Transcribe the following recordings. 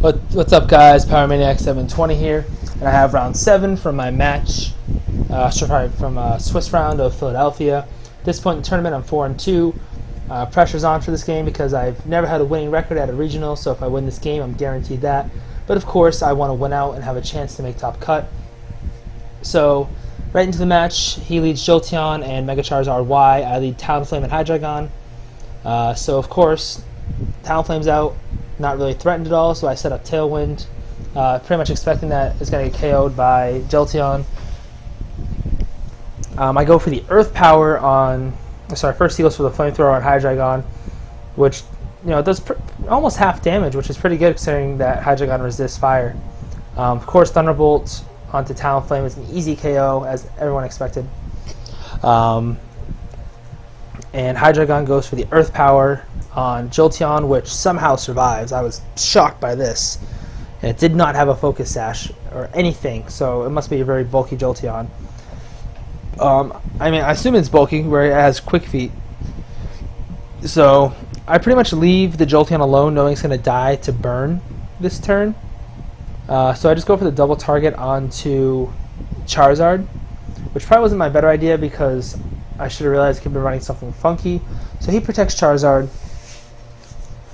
What's up, guys? Power Maniac 720 here, and I have round 7 from my match, from Swiss round of Philadelphia. At this point in the tournament, I'm 4-2. Pressure's on for this game because I've never had a winning record at a regional, so if I win this game, I'm guaranteed that. But of course, I want to win out and have a chance to make top cut. So, right into the match, he leads Jolteon and Mega Charizard Y. I lead Talonflame and Hydreigon. So of course, Talonflame's out. Not really threatened at all, so I set up Tailwind, pretty much expecting that it's going to get KO'd by Jolteon. I go for the Earth Power on... first he goes for the Flamethrower on Hydreigon, which, does almost half damage, which is pretty good considering that Hydreigon resists fire. Of course, Thunderbolt onto Talonflame is an easy KO, as everyone expected. And Hydreigon goes for the Earth Power on Jolteon, which somehow survives. I was shocked by this. And it did not have a Focus Sash or anything, so it must be a very bulky Jolteon. I assume it's bulky, where it has Quick Feet. So I pretty much leave the Jolteon alone, knowing it's going to die to burn this turn. So I just go for the double target onto Charizard, which probably wasn't my better idea because I should have realized he could be running something funky. So he protects Charizard.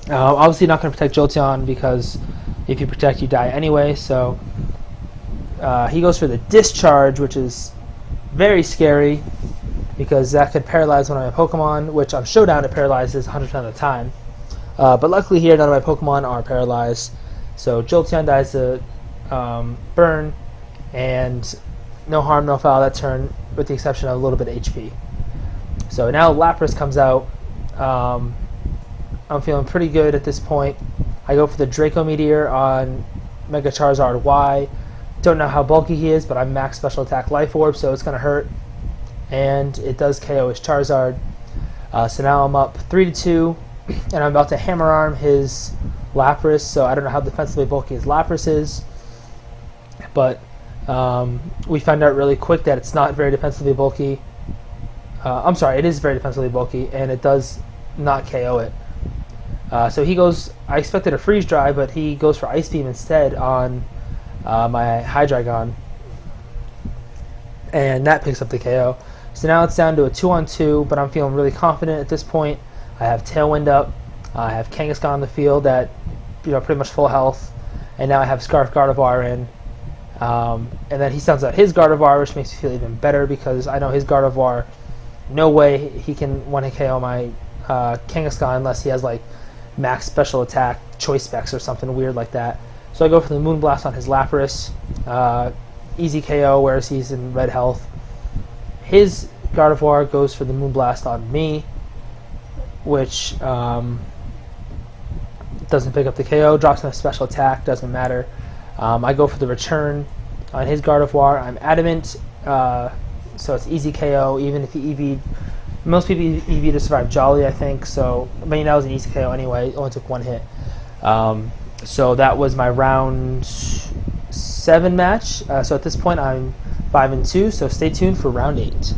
Obviously not going to protect Jolteon because if you protect, you die anyway. So he goes for the Discharge, which is very scary because that could paralyze one of my Pokemon, which on Showdown it paralyzes 100% of the time. But luckily here, none of my Pokemon are paralyzed. So Jolteon dies to burn, and no harm, no foul that turn, with the exception of a little bit of HP. So now Lapras comes out. I'm feeling pretty good at this point. I go for the Draco Meteor on Mega Charizard Y. Don't know how bulky he is, but I'm max special attack Life Orb, so it's going to hurt. And it does KO his Charizard. So now I'm up 3-2, and I'm about to Hammer Arm his Lapras, so I don't know how defensively bulky his Lapras is. But we found out really quick that it's not very defensively bulky. It is very defensively bulky, and it does not KO it. So he goes, I expected a Freeze Dry, but he goes for Ice Beam instead on my Hydreigon. And that picks up the KO. So now it's down to a 2-on-2, but I'm feeling really confident at this point. I have Tailwind up. I have Kangaskhan on the field at pretty much full health. And now I have Scarf Gardevoir in. And then he sends out his Gardevoir, which makes me feel even better because I know his Gardevoir, no way he can one-hit KO my Kangaskhan unless he has like max special attack choice specs or something weird like that. So I go for the Moonblast on his Lapras. Easy KO, whereas he's in red health. His Gardevoir goes for the Moonblast on me, which doesn't pick up the KO, drops my special attack, doesn't matter. I go for the Return on his Gardevoir. I'm Adamant, so it's easy KO, even if he EV'd. Most people EV to survive Jolly, I think, so, that was an easy KO anyway, it only took one hit. So that was my round 7 match. So at this point I'm 5-2, so stay tuned for round 8.